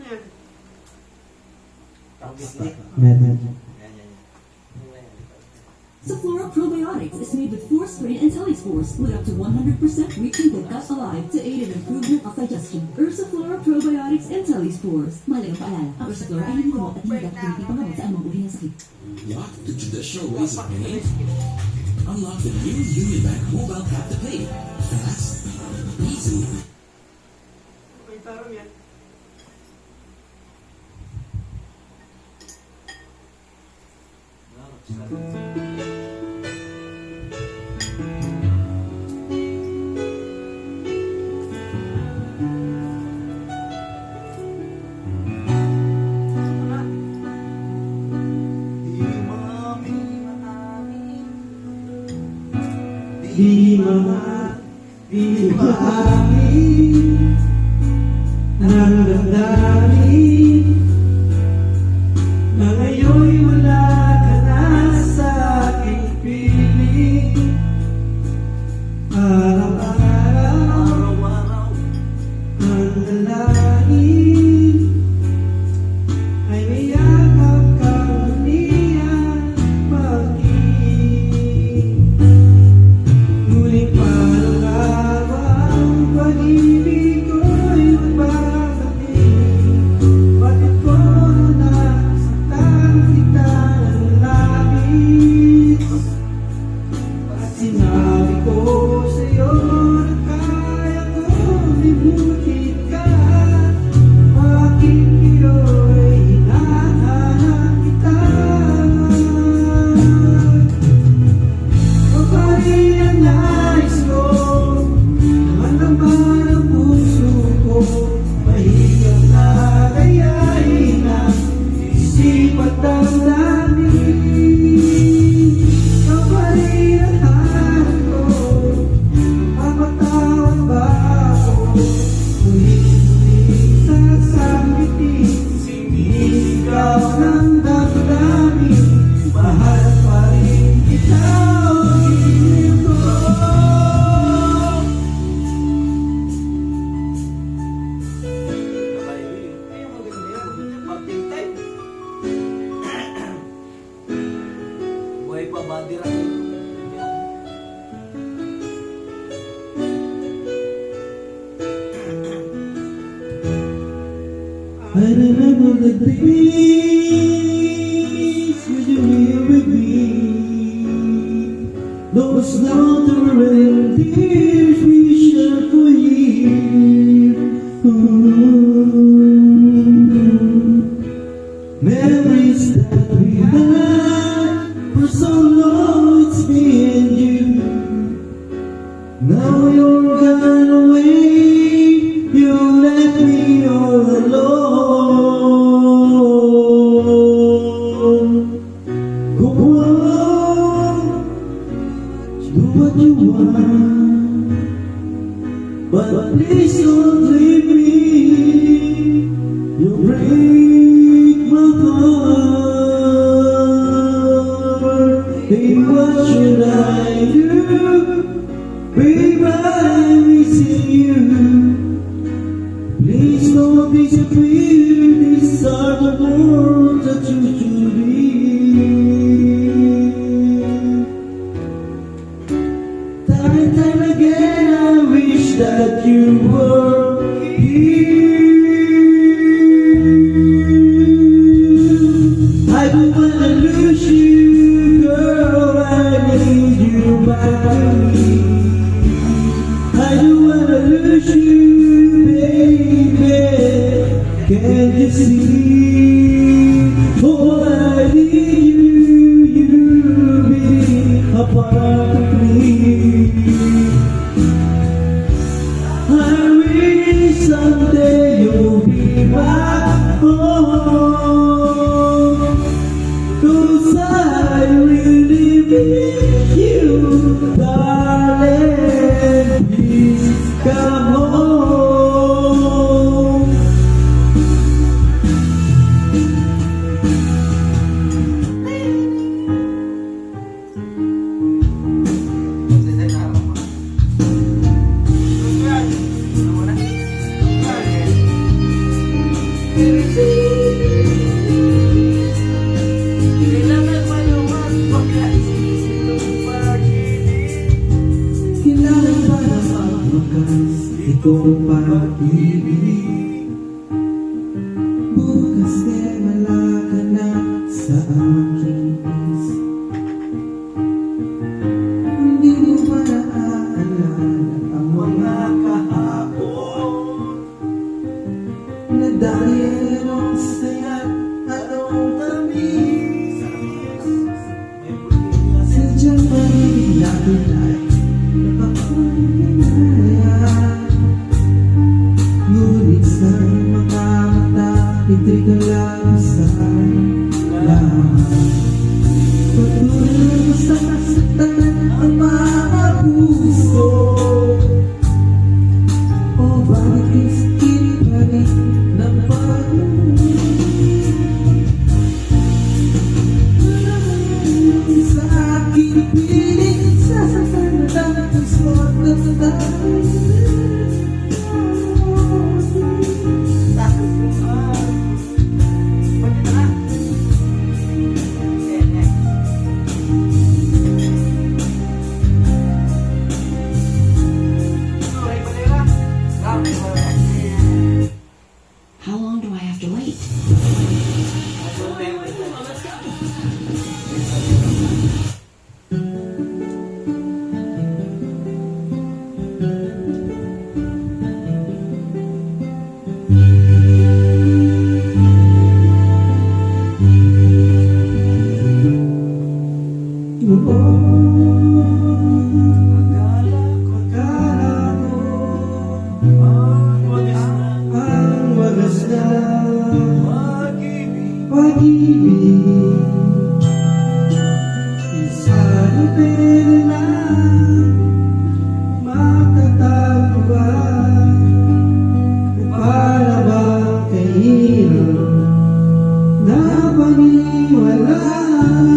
yan? Saflora Probiotics is made with 4-strain IntelliSpores with up to 100% reaching the gut alive to aid in improvement of digestion. Ursaflora Probiotics IntelliSpores. Mahalagang paalala, ang Ursaflora ay hindi gamot at hindi dapat gamitin panggamot sa anumang uri ng sakit. Lock the traditional ways of paying. Unlock the new Union Bank mobile tap to pay. Fast, easy. May tarong yan. Di maamin ang damdamin na ngayon'y wala ka na sa aking piling. Araw-araw ang dalangin ay mayakap kang niya maging. Ngunit parang habang pag-ibig ko'y magpapagaling, bakit ko nasaktan kita ng labis? At sinabi ko sa'yo na kaya kong limutin ka, bakit ngayon hinahanap kita? Kapari ang nais ko, naman naman ang puso ko, mahirap na gayahin ang isip at damdamin. Kapari ang hanap ko, mapatawad ba ako? Ngunit sasabitin, sinisigaw ng damdamin, mahal pa rin kita. Buhay pa ba? Dira ko. I remember the days when you were with me, those never-ending tears we shared for years. Memories that we had for so long, it's me and you. Now you're gone away, you left me all alone. Go on, do what you want, but please don't leave me. You break my heart. Baby, what should I do? Baby, I'm missing you. Please don't disappear. These are the words that you should hear. Time and time again, I wish that you were here. I don't wanna lose you, girl. I need you back to me. I don't wanna lose you, baby. Can't you see? Oh, I need you be a part of me. I wish someday you'll be back home, 'cause I really miss you, darling. Please come home. Kailangan maluwag pagkaisip ng pag-ibig. Kailangan para magwakas itong pag-ibig. Bukas kay wala ka na sa aking isip. Hindi mo pa naaalala ang mga Kahapon, na dahil ang saya at ang tamis. may pagkakasya. Sadyang mahilig natin ay napakunaya. Ngunit sa mga mata, ito'y kalabasan lahat. Patuloy na masasaktan ang mga puso. O bakit isipin pa rin ng pag-ibig sa aking piling? Sasaktan na lang ang suot ng tayo. How long do I have to wait? Ang wagas na pag-ibig, isanipin na matatago ba? Para bang kahirap na paniwalaan?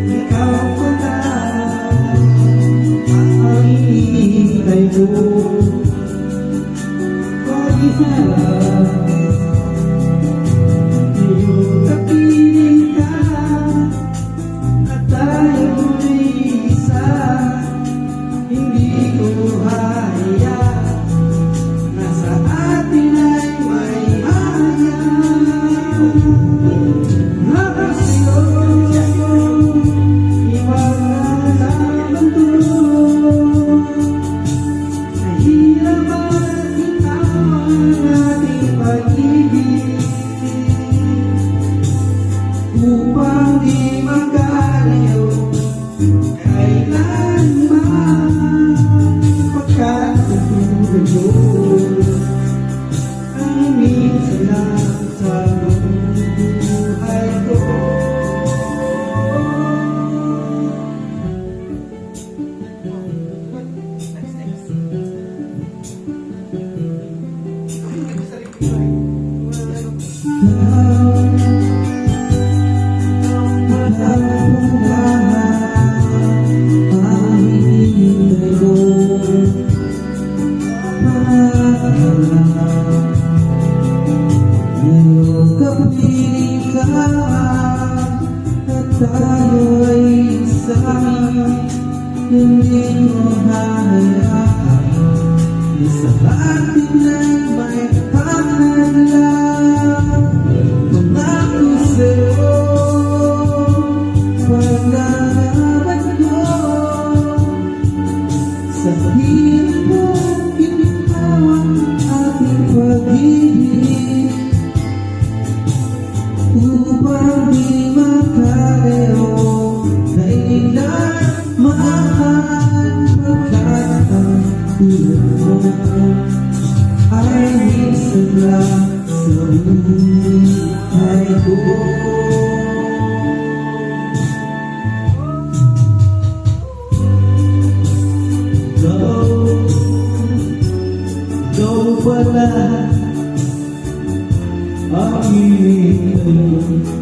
Ikaw pala ang hinihintay ko. Pag-iharap, iyong kapiling ka, at tayo'y isa. Hindi ko hayaan na sa atin ay may ayaw. Nakasiyo, ibang nalaman to. Mahirap at ikaw ang ating pag-ibig, upang di magkalayo kailanman. Pagkatulad mo ang minsan lang sa buhay ko. Kapiling ka at tayo ay isa. Hindi mo hayaan na sa atin ay may pangalan. Pangako sa'yo, paglalaban ko sa hirap mo, ginawa ating pag-ibig, upang di magkalayo kailanman. Pagkatulad mo ay minsan lang sa buhay ko. Ikaw pala ang hinihintay ko.